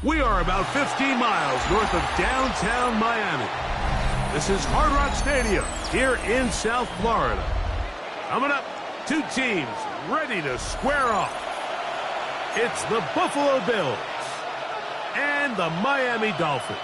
We are about 15 miles north of downtown Miami. This is Hard Rock Stadium here in South Florida. Coming up, two teams ready to square off. It's the Buffalo Bills and the Miami Dolphins.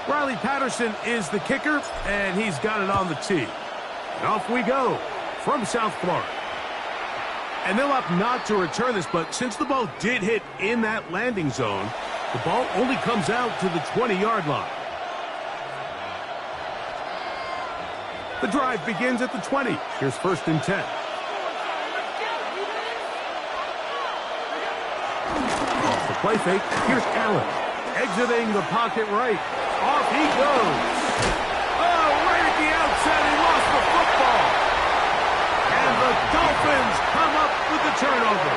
Riley Patterson is the kicker, and he's got it on the tee. And off we go from South Florida. And they'll opt not to return this, but since the ball did hit in that landing zone, the ball only comes out to the 20-yard line. The drive begins at the 20. Here's 1st and 10. Off the play fake, here's Allen. Exiting the pocket right. Off he goes. Oh, right at the outset, he lost the football. And the Dolphins come up with the turnover.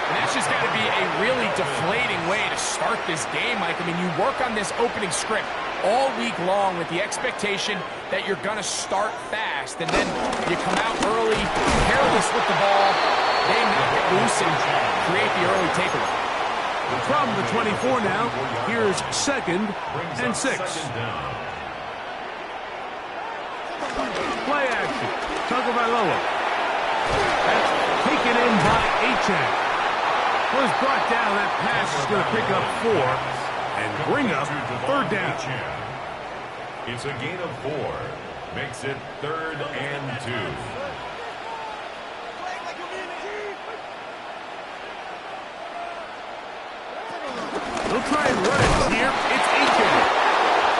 And that's just got to be a really deflating way to start this game, Mike. I mean, you work on this opening script all week long with the expectation that you're going to start fast, and then you come out early, careless with the ball, they knock it loose and create the early takeaway. From the 24 now, here's 2nd and 6. Play action. Tagovailoa. That's taken in by Achane. Was brought down. That pass is going to pick up 4 and bring up 3rd down. It's a gain of 4. Makes it 3rd and 2. They'll try and run it here. It's Achane.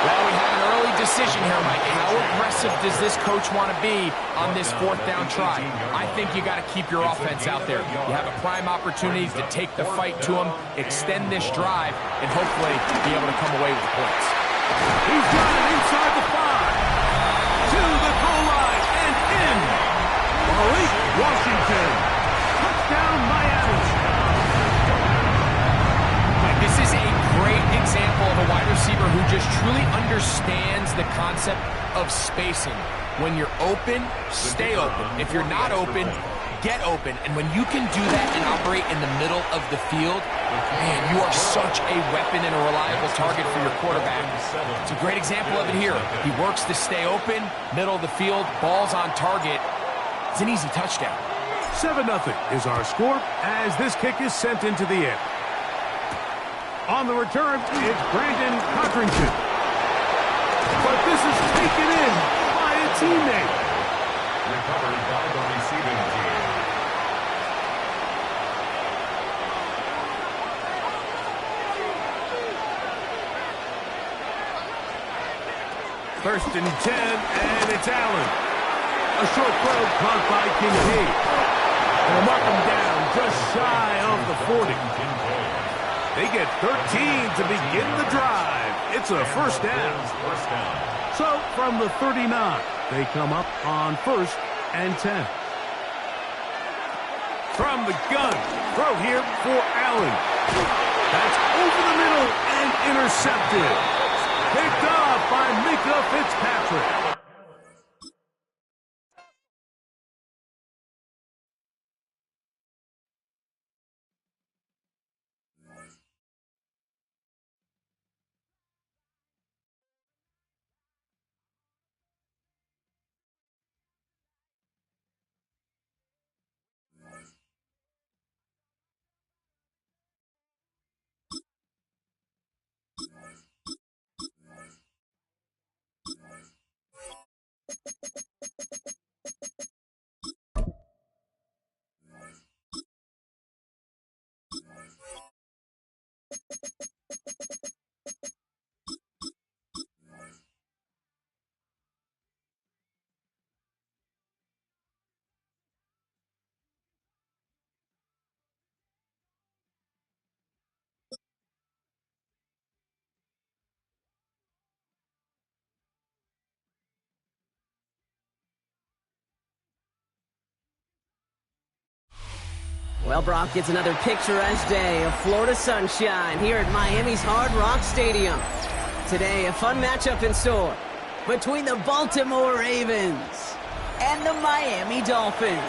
Well, we have an early decision here, Mike. How aggressive does this coach want to be on this 4th down try? I think you got to keep your offense out there. You have a prime opportunity to take the fight to them, extend this drive, and hopefully be able to come away with points. He's got it inside the 5. To the goal line and in. Malik Washington. Touchdown, Miami. This is a great example of a wide receiver who just truly understands the concept of spacing. When you're open, stay open. If you're not open, get open. And when you can do that and operate in the middle of the field, man, you are such a weapon and a reliable target for your quarterback. It's a great example of it here. He works to stay open, middle of the field, ball's on target. It's an easy touchdown. 7-0 is our score as this kick is sent into the air. On the return, it's Brandon Codrington. But this is taken in by a teammate. Recovered by the receiving team. First and 10, and it's Allen. A short throw caught by Kincaid. They'll mark him down just shy of the 40. They get 13 to begin the drive. It's a 1st down. So from the 39, they come up on 1st and 10. From the gun, throw here for Allen. That's over the middle and intercepted. Picked off by Mika Fitzpatrick. Well, Brock, it's another picturesque day of Florida sunshine here at Miami's Hard Rock Stadium. Today, a fun matchup in store between the Baltimore Ravens and the Miami Dolphins.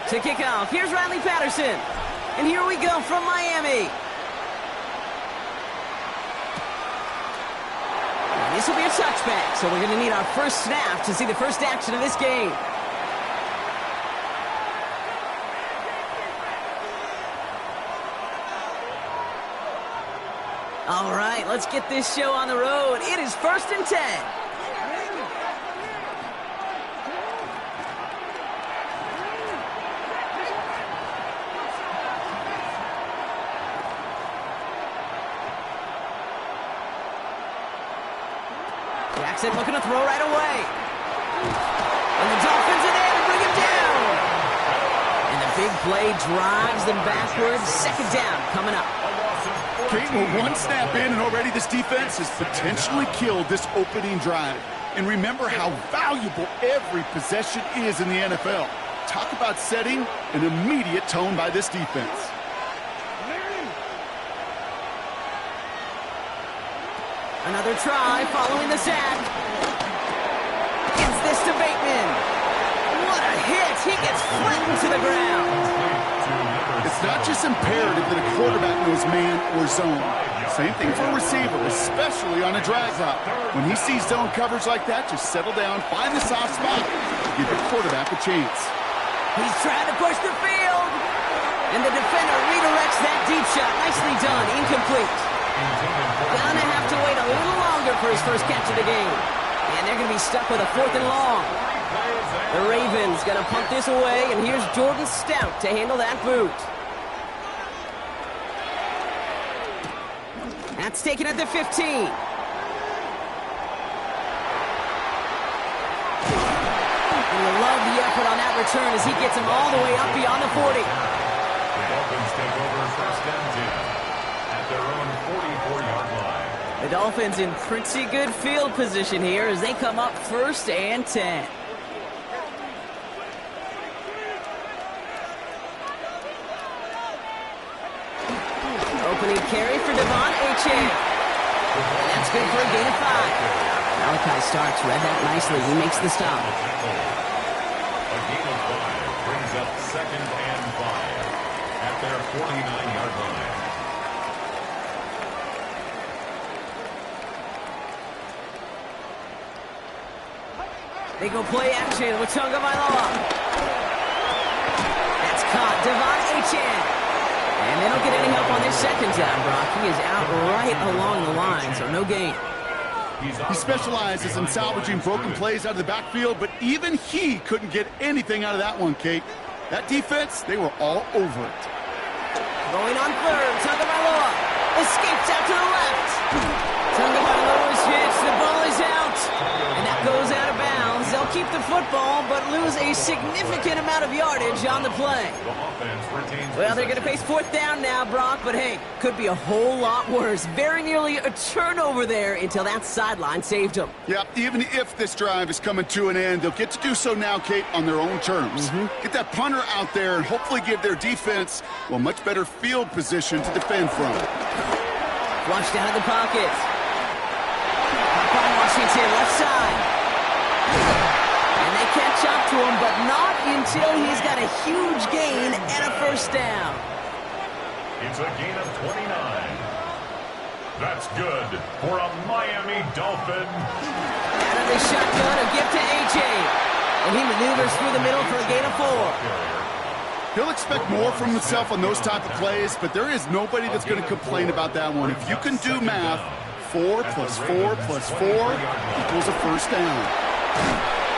To kick off, here's Riley Patterson. And here we go from Miami. This will be a touchback, so we're going to need our first snap to see the first action of this game. All right, let's get this show on the road. It is 1st and 10. Jackson looking to throw right away. And the Dolphins are there to bring him down. And the big play drives them backwards. 2nd down coming up. Kate, we're one snap in, and already this defense has potentially killed this opening drive. And remember how valuable every possession is in the NFL. Talk about setting an immediate tone by this defense. Another try following the sack. Gets this to Bateman. What a hit. He gets flattened to the ground. It's not just imperative that a quarterback knows man or zone. Same thing for a receiver, especially on a drag route. When he sees zone coverage like that, just settle down, find the soft spot, give your quarterback a chance. He's trying to push the field. And the defender redirects that deep shot. Nicely done. Incomplete. Gonna have to wait a little longer for his first catch of the game. And they're gonna be stuck with a 4th and long. The Ravens gonna punt this away, and here's Jordan Stout to handle that boot. That's taken at the 15. And you love the effort on that return as he gets him all the way up beyond the 40. The Dolphins take over 1st and 10 at their own 44-yard line. The Dolphins in pretty good field position here as they come up 1st and 10. Opening carry for Devon Achane. And that's good for a gain of 5. Malachi Starks read that nicely. He makes the stop. A gain of 5 brings up 2nd and 5 at their 49-yard line. They go play action with Tonga Vailoa. That's caught. Devon Achane. And they don't get any help on this 2nd down, Brock. He is out right along the line, so no gain. He specializes in salvaging broken plays out of the backfield, but even he couldn't get anything out of that one, Kate. That defense, they were all over it. Going on 3rd, Tonga Vailoa escapes out to the left. Tonga Vailoa is hit, the ball is out, and that goes out of bounds. They'll keep the football, but lose a significant amount of yardage on the play. Well, they're going to face 4th down now, Brock, but hey, could be a whole lot worse. Very nearly a turnover there until that sideline saved them. Yeah, even if this drive is coming to an end, they'll get to do so now, Kate, on their own terms. Get that punter out there and hopefully give their defense, well, much better field position to defend from. Flushed out of the pocket. Up on Washington, left side. And they catch up to him, but not until he's got a huge gain and a 1st down. It's a gain of 29. That's good for a Miami Dolphin. Out of the shotgun, a gift to AJ. And he maneuvers through the middle for a gain of 4. He'll expect more from himself on those type of plays, but there is nobody that's going to complain about that one. If you can do math, 4 plus 4 plus 4 equals a 1st down.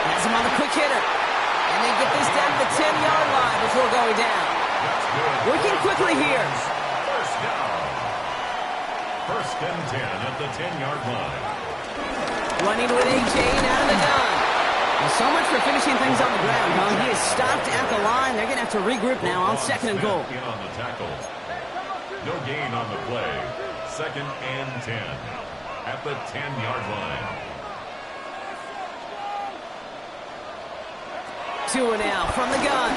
Has him on the quick hitter. And they get this down to the 10-yard line before going down. Working quickly here. 1st down. 1st and 10 at the 10-yard line. Running with AJ out of the gun. Well, so much for finishing things on the ground, huh? He is stopped at the line. They're going to have to regroup now on 2nd and goal. In on the tackle. No gain on the play. 2nd and 10 at the 10-yard line. Tua now from the gun.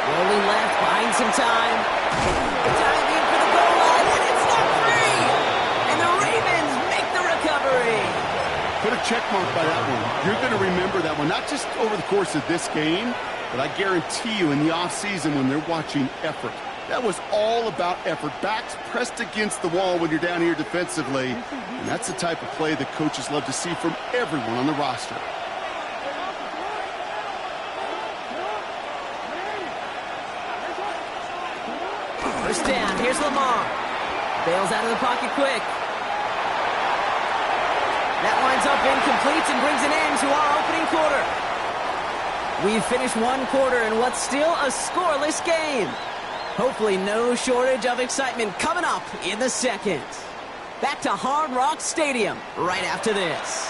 Rolling left, buying some time. Diving in for the goal line, and it's not free! And the Ravens make the recovery. Put a check mark by that one. You're going to remember that one, not just over the course of this game, but I guarantee you in the offseason when they're watching effort. That was all about effort. Backs pressed against the wall when you're down here defensively. And that's the type of play that coaches love to see from everyone on the roster. First down, here's Lamar. Bails out of the pocket quick. That winds up incomplete and brings an end to our opening quarter. We've finished one quarter in what's still a scoreless game. Hopefully no shortage of excitement coming up in the second. Back to Hard Rock Stadium right after this.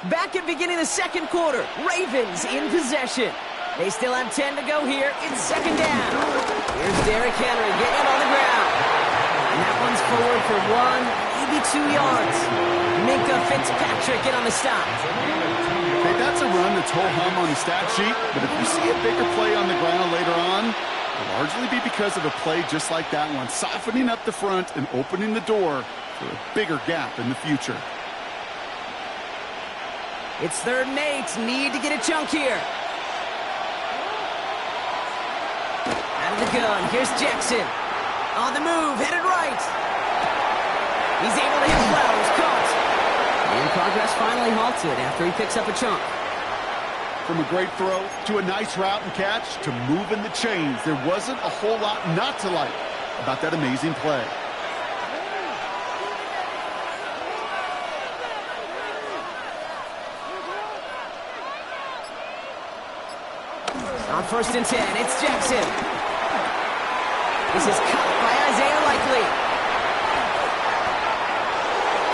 Back at beginning of the second quarter, Ravens in possession. They still have 10 to go here. It's 2nd down. Here's Derrick Henry getting it on the ground. And that one's forward for 1, maybe 2 yards. Minka Fitzpatrick in on the stop. Okay, that's a run that's ho-hum on the stat sheet, but if you see a bigger play on the ground later on, it'll largely be because of a play just like that one, softening up the front and opening the door for a bigger gap in the future. It's 3rd and 8. Need to get a chunk here. Out of the gun. Here's Jackson. On the move. Headed right. He's able to hit Flowers. Caught. And progress finally halted after he picks up a chunk. From a great throw to a nice route and catch to moving the chains, there wasn't a whole lot not to like about that amazing play. On 1st and 10, it's Jackson. This is caught by Isaiah Likely.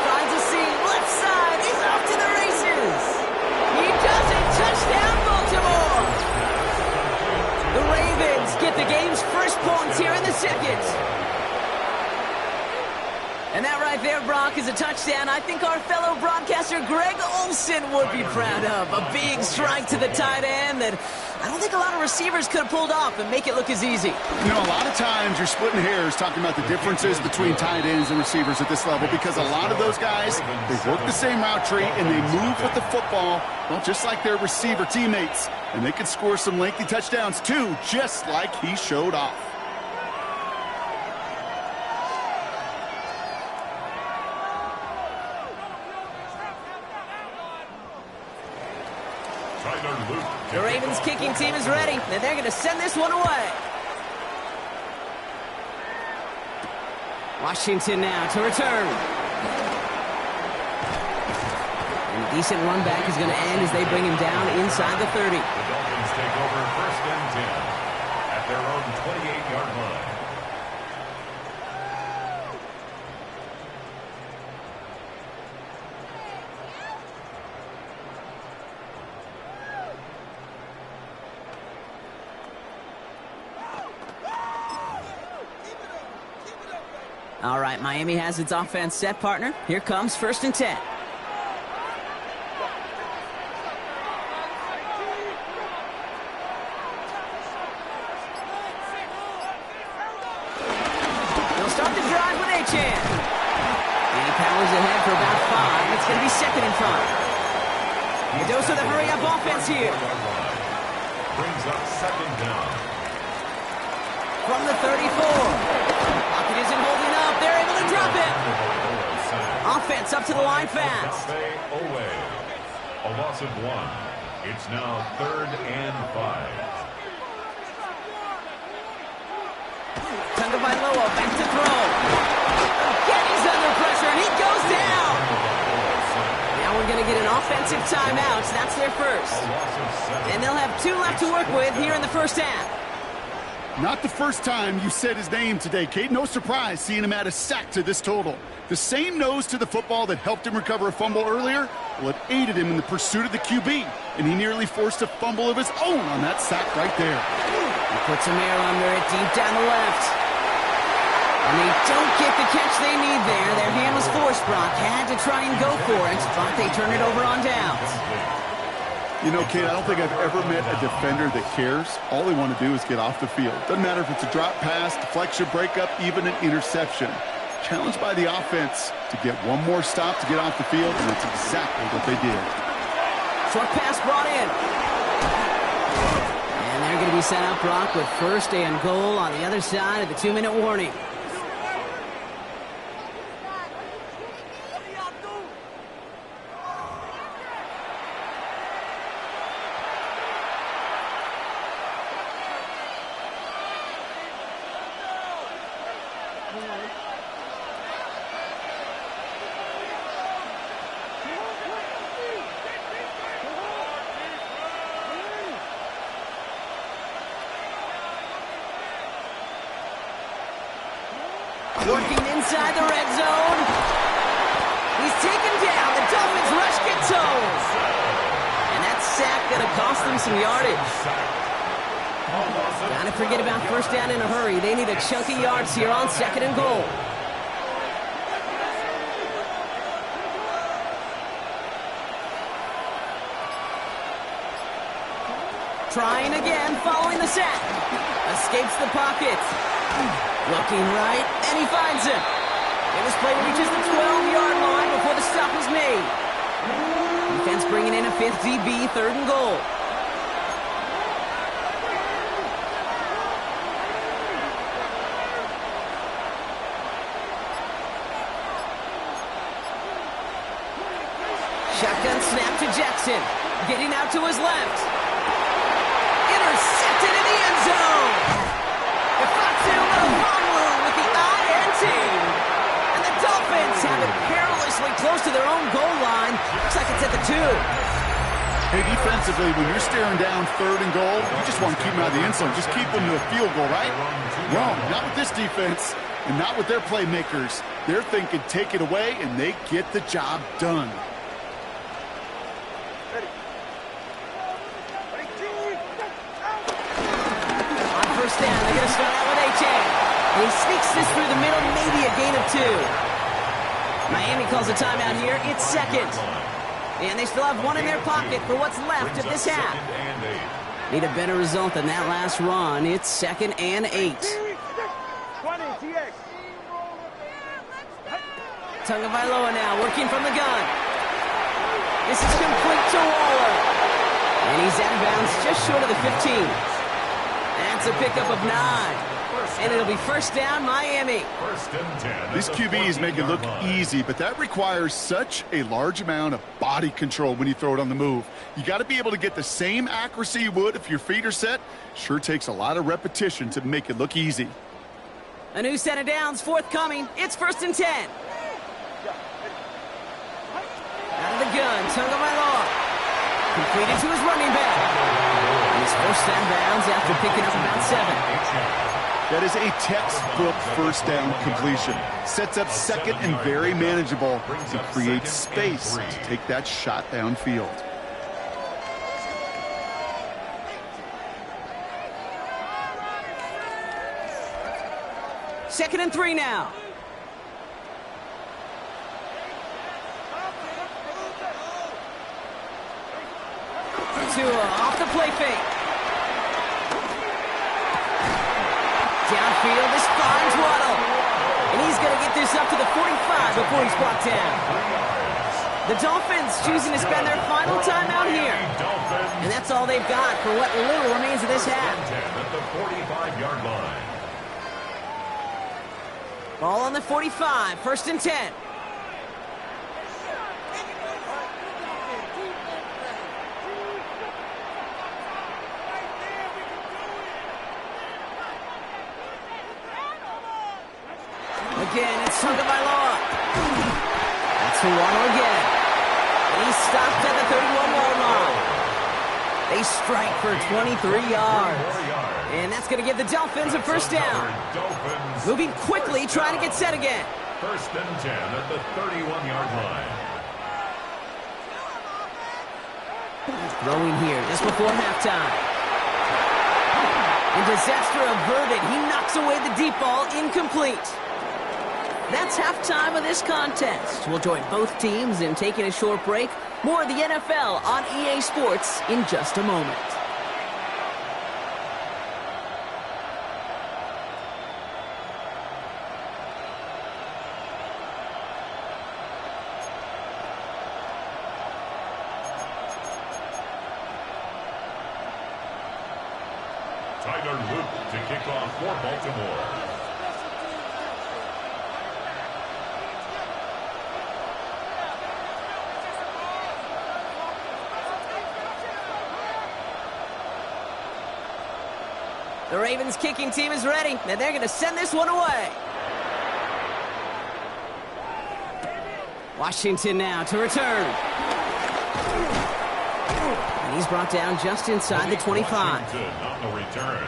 Finds a seam, left side, he's off to the races. He does it, touchdown Baltimore. The Ravens get the game's first points here in the second. And that right there, Brock, is a touchdown I think our fellow broadcaster Greg Olsen would be proud of. A big strike to the tight end that I don't think a lot of receivers could have pulled off and make it look as easy. You know, a lot of times you're splitting hairs talking about the differences between tight ends and receivers at this level because a lot of those guys, they work the same route tree and they move with the football, well, just like their receiver teammates. And they can score some lengthy touchdowns too, just like he showed off. The Ravens kicking team is ready, and they're going to send this one away. Washington now to return. And a decent run back is going to end as they bring him down inside the 30. The Dolphins take over 1st and 10 at their own 28-yard line. All right, Miami has its offense set, partner. Here comes 1st and 10. They'll start the drive with Achane. And he powers ahead for about 5. It's going to be 2nd and 5. He goes to the hurry-up offense here. Brings up 2nd down. From the 34. Pocket isn't holding up. They're able to drop it. Offense up to the line fast. Away. A loss of 1. It's now 3rd and 5. Tagovailoa back to throw. Again, he's under pressure, and he goes down. Now we're going to get an offensive timeout. That's their first. And they'll have 2 left to work with here in the first half. Not the first time you said his name today, Kate. No surprise seeing him add a sack to this total. The same nose to the football that helped him recover a fumble earlier, well, it aided him in the pursuit of the QB, and he nearly forced a fumble of his own on that sack right there. He puts some air under it deep down the left. And they don't get the catch they need there. Their hand was forced, Brock. Had to try and go for it, but they turn it over on downs. You know, Kate, I don't think I've ever met a defender that cares. All they want to do is get off the field. Doesn't matter if it's a drop pass, deflection, breakup, even an interception. Challenged by the offense to get one more stop to get off the field, and that's exactly what they did. Short pass brought in. And they're going to be set up, Brock, with first and goal on the other side of the 2-minute warning. Working inside the red zone. He's taken down. The Dolphins rush Gatoes. And that sack going to cost them some yardage. Gotta forget about first down in a hurry. They need a chunky yards here on 2nd and goal. Trying again, following the sack. Escapes the pocket. Looking right, and he finds him. And this play reaches the 12-yard line before the stop is made. Defense bringing in a 5th DB, 3rd and goal. Shotgun snap to Jackson. Getting out to his left. Intercepted in the end zone. With the INT. And the Dolphins have it perilously close to their own goal line. Looks like it's at the 2. Hey, defensively, when you're staring down 3rd and goal, you just want to keep them out of the end zone. Just keep them to a field goal, right? Wrong. Not with this defense and not with their playmakers. They're thinking take it away, and they get the job done. On first down, they're going to start out with A-Chain. He sneaks this through the middle, maybe a gain of 2. Miami calls a timeout here. It's 2nd. And they still have 1 in their pocket for what's left of this half. Need a better result than that last run. It's 2nd and 8. Tagovailoa now working from the gun. This is complete to Waller. And he's out of bounds just short of the 15. That's a pickup of 9. And it'll be first down, Miami. These QBs make it look easy, but that requires such a large amount of body control when you throw it on the move. You got to be able to get the same accuracy you would if your feet are set. Sure takes a lot of repetition to make it look easy. A new set of downs forthcoming. It's 1st and 10. Out of the gun, Tagovailoa. Completed to his running back. And he's first down bounds after picking up about 7. That is a textbook first down completion. Sets up 2nd and very manageable to create space to take that shot downfield. Second and 3 now. Off the play fake. Downfield, this finds Waddle. And he's going to get this up to the 45 before he's brought down. The Dolphins choosing to spend their final timeout here. And that's all they've got for what little remains of this half. At the 45-yard line. Ball on the 45, 1st and 10. Again, it's Tagovailoa. That's who Waddle again. And he's stopped They strike for 23 yards. And that's going to give the Dolphins a first down. Moving quickly, trying to get set again. First and 10 at the 31-yard line. Throwing here just before halftime. And disaster averted. He knocks away the deep ball, incomplete. That's halftime of this contest. We'll join both teams in taking a short break. More of the NFL on EA Sports in just a moment. Tyler Luke to kick off for Baltimore. The Ravens kicking team is ready, and they're going to send this one away. Washington now to return. And he's brought down just inside the 25. Washington on the return.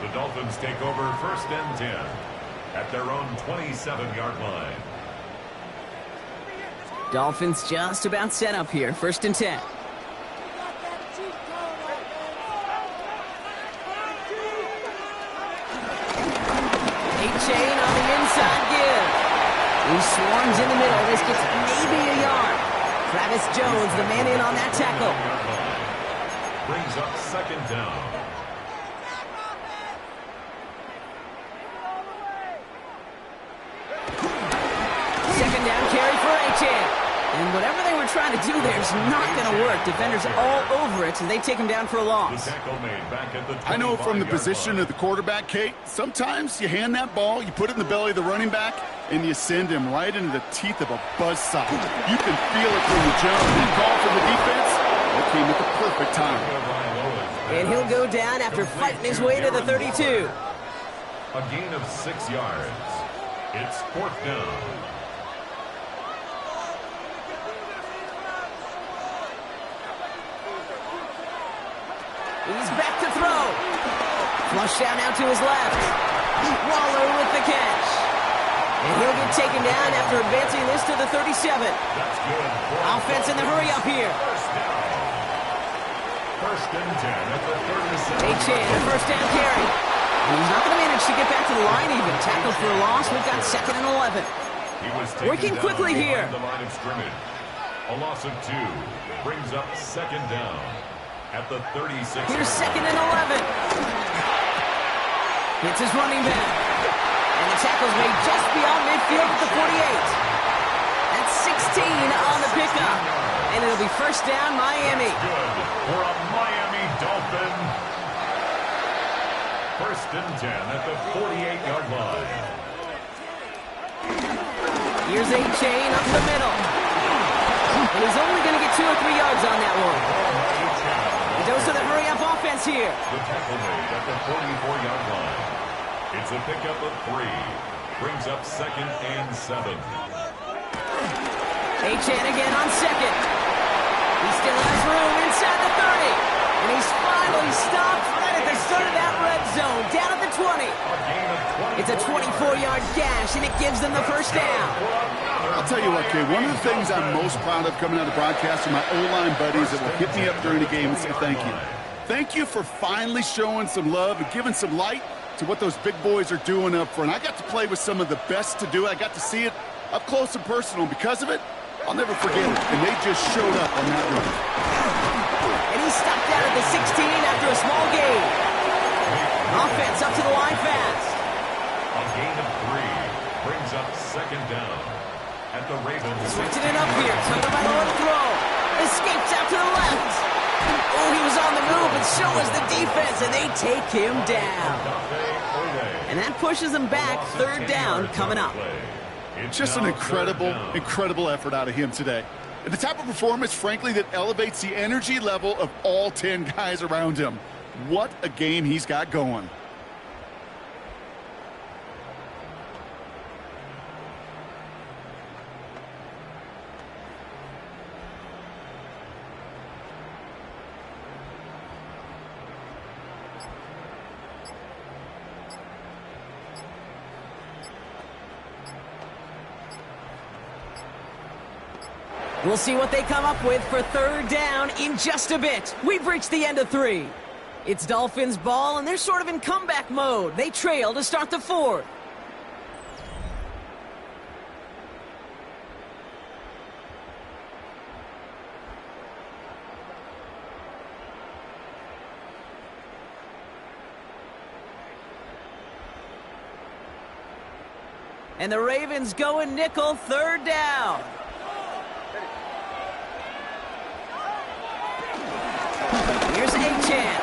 The Dolphins take over first and 10 at their own 27-yard line. Dolphins just about set up here, first and 10. Chain on the inside give. He swarms in the middle. This gets maybe a yard. Travis Jones, the man in on that tackle. Brings up second down. Second down carry for A-Chain. And whatever they were trying to do there is not going to work. Defenders all over it, so they take him down for a loss. The tackle made back at the 25-yard line. I know from the position of the quarterback, Kate, sometimes you hand that ball, you put it in the belly of the running back, and you send him right into the teeth of a buzzsaw. You can feel it from the jump. The call from the defense, that came at the perfect time. And he'll go down after fighting his way to the 32. A gain of 6 yards. It's fourth down. He's back to throw. Flush down now to his left. Waller with the catch. And he'll get taken down after advancing this to the 37. That's good. Offense in the hurry up here. First down. First and 10 at the 37. A-Chain, a first down carry. And he's not going to manage to get back to the line even. Tackled for a loss. We've got second and 11. He was Working quickly here. The line of scrimmage. A loss of 2 brings up second down at the 36. Here's second and 11. Hits his running back. And the tackle's made just beyond midfield at the 48. That's 16 on the pickup. And it'll be first down, Miami. Good for a Miami Dolphin. First and 10 at the 48-yard line. Here's A-Chain up the middle. And he's only going to get 2 or 3 yards on that one. He goes to the hurry-up offense here. The tackle made at the 44-yard line. It's a pickup of 3. Brings up second and 7. A-Chain again on second. He still has room inside the 30. And he's finally stopped right at the start of that red zone. Down at the 20. It's a 24-yard gash, and it gives them the first down. I'll tell you what, Kay, one of the things I'm most proud of coming out of the broadcast are my O-line buddies that will hit me up during the game and say thank you. Thank you for finally showing some love and giving some light to what those big boys are doing up front. I got to play with some of the best to do it. I got to see it up close and personal. Because of it, I'll never forget it. And they just showed up on that run. And he stopped out at the 16 after a small gain. Offense up to the line fast. A gain of 3 brings up second down at the Ravens. Switching it up here. Tucker by the one throw. Escapes out to the left. Oh, he was on the move, and so was the defense, and they take him down. And that pushes them back. Third down coming up. Just an incredible effort out of him today. And the type of performance, frankly, that elevates the energy level of all 10 guys around him. What a game he's got going. We'll see what they come up with for third down in just a bit. We've reached the end of 3. It's Dolphins ball, and they're sort of in comeback mode. They trail to start the 4th. And the Ravens go in nickel, third down. Here's Achane.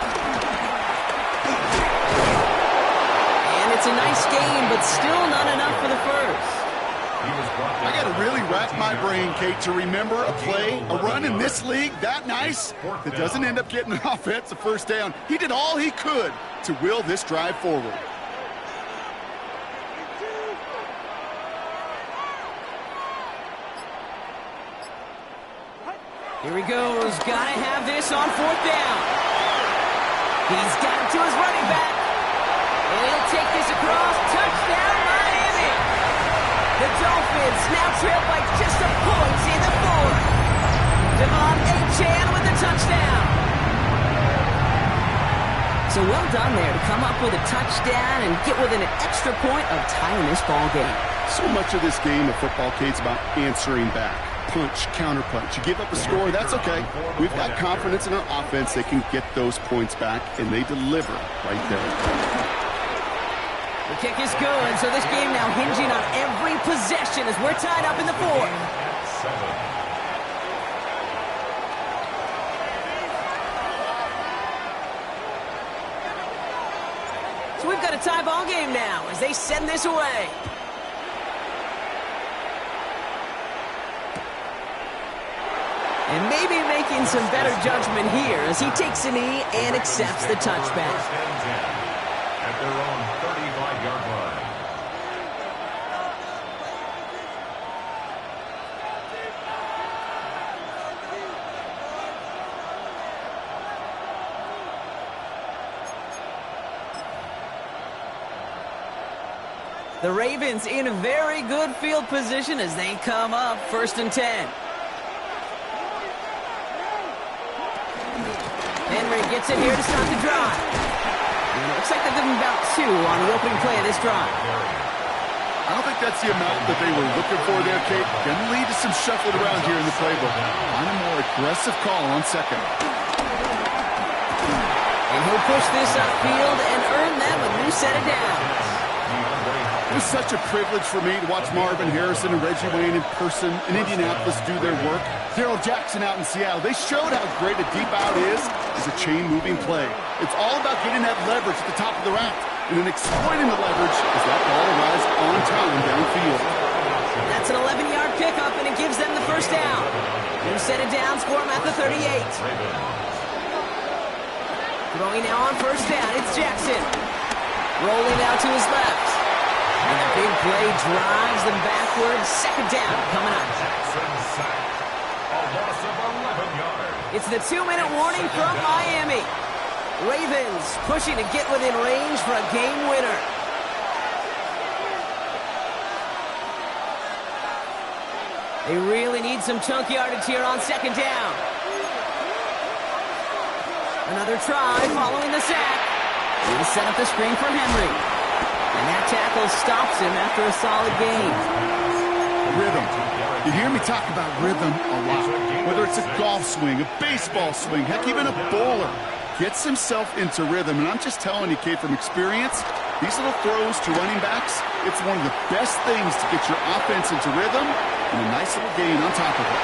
And it's a nice gain, but still not enough for the first. I got to really rack my brain, Kate, to remember a play, a run in this league that nice that doesn't end up getting an offensive first down. He did all he could to will this drive forward. Here he goes. Gotta have this on fourth down. He's got it to his running back. And he'll take this across. Touchdown, Miami. The Dolphins now trail by just a point in the 4th. Devon Achane with the touchdown. So well done there to come up with a touchdown and get within an extra point of tying this ball game. So much of this game of football, Kate's about answering back. Punch, counterpunch. You give up a score, that's okay. We've got confidence in our offense. They can get those points back, and they deliver right there. The kick is good, so this game now hinging on every possession as we're tied up in the 4th. So we've got a tie ball game now as they send this away. And maybe making some better judgment here as he takes a knee and accepts the touchback. At their own 35-yard line. The Ravens in a very good field position as they come up 1st and 10. Henry gets it here to start the drive. And it looks like they've given about 2 on the opening play of this drive. I don't think that's the amount that they were looking for there, Kate. Going to lead to some shuffling around here in the playbook. On a more aggressive call on 2nd. And he'll push this upfield and earn them a new set of downs. It was such a privilege for me to watch Marvin Harrison and Reggie Wayne in person in Indianapolis do their work. Darrell Jackson out in Seattle. They showed how great a deep out is as a chain-moving play. It's all about getting that leverage at the top of the route and then exploiting the leverage as that ball arrives on time downfield. That's an 11-yard pickup, and it gives them the first down. New set of downs for them at the 38. Throwing now on first down, it's Jackson. Rolling out to his left. And the big play drives them backwards. 2nd down coming up. A loss of 11 yards. It's the 2-minute warning from Miami. Ravens pushing to get within range for a game winner. They really need some chunk yardage here on 2nd down. Another try following the sack. He'll set up the screen for Henry. And that tackle stops him after a solid gain. Rhythm. You hear me talk about rhythm a lot. Whether it's a golf swing, a baseball swing, heck, even a bowler. Gets himself into rhythm. And I'm just telling you, Kate, from experience, these little throws to running backs, it's one of the best things to get your offense into rhythm and a nice little gain on top of it.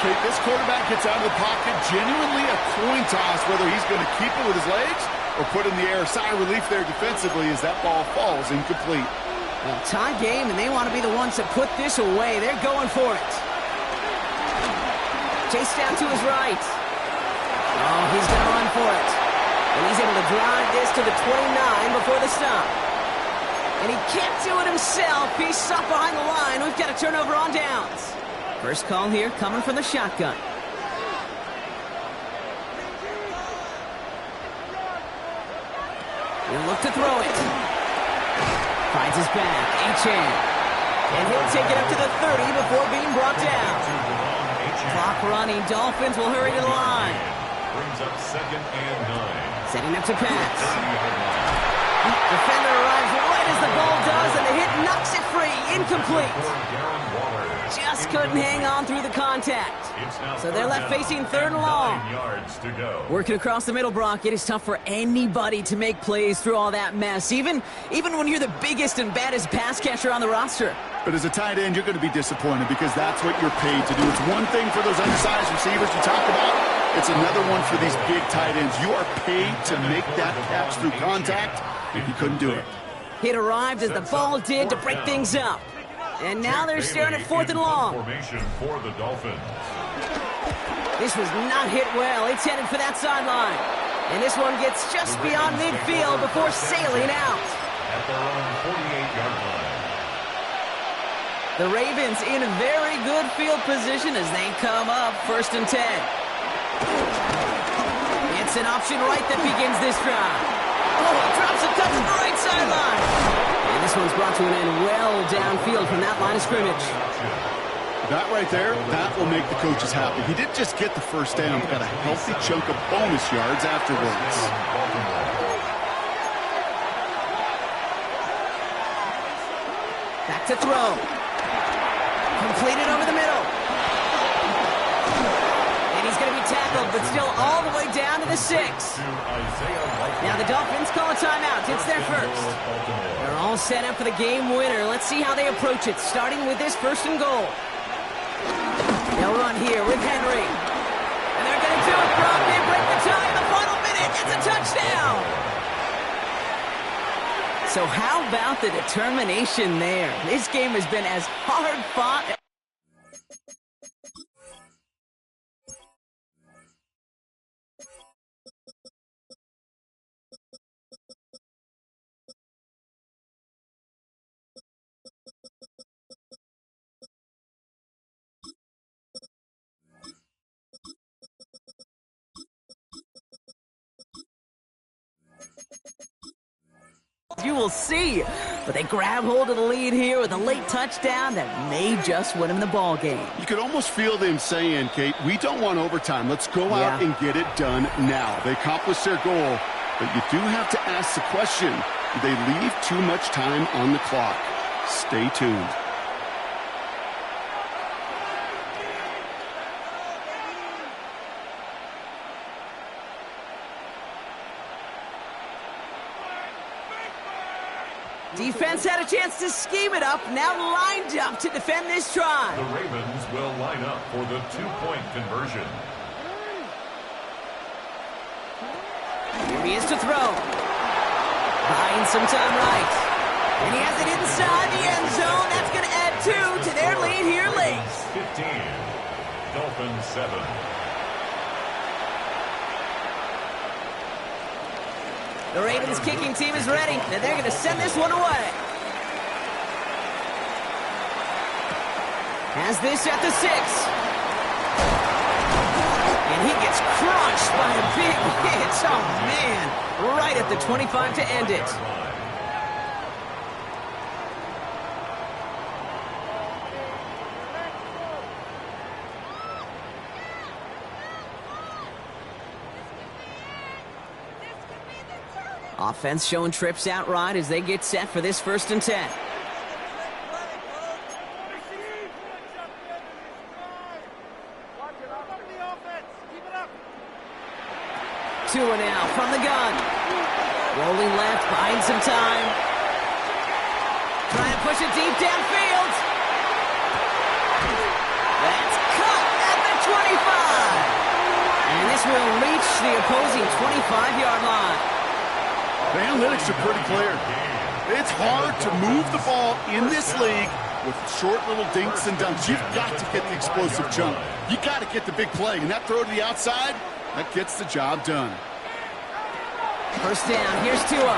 Kate, this quarterback gets out of the pocket, genuinely a coin toss, whether he's going to keep it with his legs or put in the air. Sigh of relief there defensively as that ball falls incomplete. Well, tie game, and they want to be the ones to put this away. They're going for it. Chase down to his right. Oh, he's going to run for it. And he's able to drive this to the 29 before the stop. And he can't do it himself. He's stopped behind the line. We've got a turnover on downs. First call here coming from the shotgun. He'll look to throw it. Finds his back. Achane. And he'll take it up to the 30 before being brought down. Clock running. Dolphins will hurry to the line. Brings up 2nd and 9. Setting up to pass. Defender arrives right as the ball does, and the hit knocks it free. Incomplete. Just couldn't hang on through the contact. So they're left facing 3rd and long. Working across the middle, Brock, it is tough for anybody to make plays through all that mess, even when you're the biggest and baddest pass catcher on the roster. But as a tight end, you're going to be disappointed because that's what you're paid to do. It's one thing for those undersized receivers you talk about. It's another one for these big tight ends. You are paid to make that catch through contact, and you couldn't do it. Hit arrived as the ball did to break things up. And now they're staring at 4th and long. Formation for the Dolphins. This was not hit well. It's headed for that sideline. And this one gets just beyond midfield before sailing out. At their own 48-yard line. The Ravens in a very good field position as they come up 1st and 10. It's an option right that begins this drive. Oh, he drops and cuts to the right sideline. And this one's brought to an end well downfield from that line of scrimmage. That right there, that will make the coaches happy. He didn't just get the first down, but got a healthy chunk of bonus yards afterwards. Back to throw. Completed over the middle. And he's going to be tackled, but still all the way down to the 6. Now the Dolphins call a timeout. It's their first. They're all set up for the game winner. Let's see how they approach it, starting with this 1st and goal. They'll run here with Henry. And they're going to do it, Brock. They break the tie in the final minute. It's a touchdown. So how about the determination there? This game has been as hard fought. You will see. But they grab hold of the lead here with a late touchdown that may just win them the ball game. You could almost feel them saying, Kate, we don't want overtime. Let's go out and get it done now. They accomplished their goal, but you do have to ask the question, do they leave too much time on the clock? Stay tuned. Defense had a chance to scheme it up, now lined up to defend this try. The Ravens will line up for the 2-point conversion. Here he is to throw. Buying some time right. And he has it inside the end zone. That's going to add 2 to their lead here late. 15, Dolphins 7. The Ravens kicking team is ready, and they're going to send this one away. Has this at the 6. And he gets crushed by a big hit. Oh, man. Right at the 25 to end it. Offense showing trips out right as they get set for this 1st and 10. Tua now from the gun. Rolling left, buying some time. Trying to push it deep downfield. That's cut at the 25. And this will reach the opposing 25-yard line. The analytics are pretty clear. It's hard to move the ball in this league with short little dinks and dunks. You've got to get the explosive jump. You got to get the big play. And that throw to the outside, that gets the job done. First down. Here's Tua.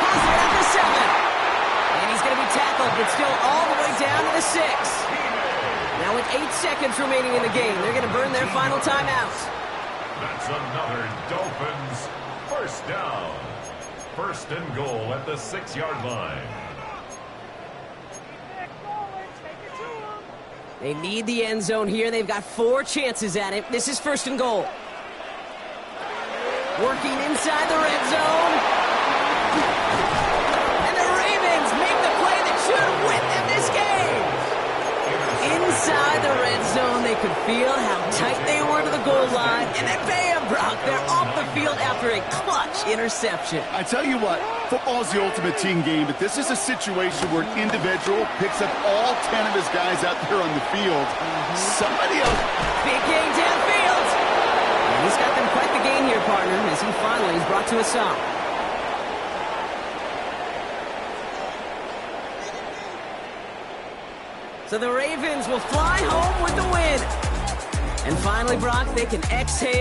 Has it at the 7. And he's going to be tackled, but still all the way down to the 6. Now with 8 seconds remaining in the game, they're going to burn their final timeout. That's another Dolphins first down. 1st and goal at the 6-yard line. They need the end zone here. They've got 4 chances at it. This is 1st and goal. Working inside the red zone. And the Ravens make the play that should win them this game. Inside the red zone, they could feel how tight they were to the goal line. And then bam, Brock, they're off the field after a clutch interception. I tell you what, football's the ultimate team game, but this is a situation where an individual picks up all 10 of his guys out there on the field. Somebody else. Big gain downfield. And he's got them quite the gain here, partner, as he finally is brought to a stop. So the Ravens will fly home with the win. And finally, Brock, they can exhale.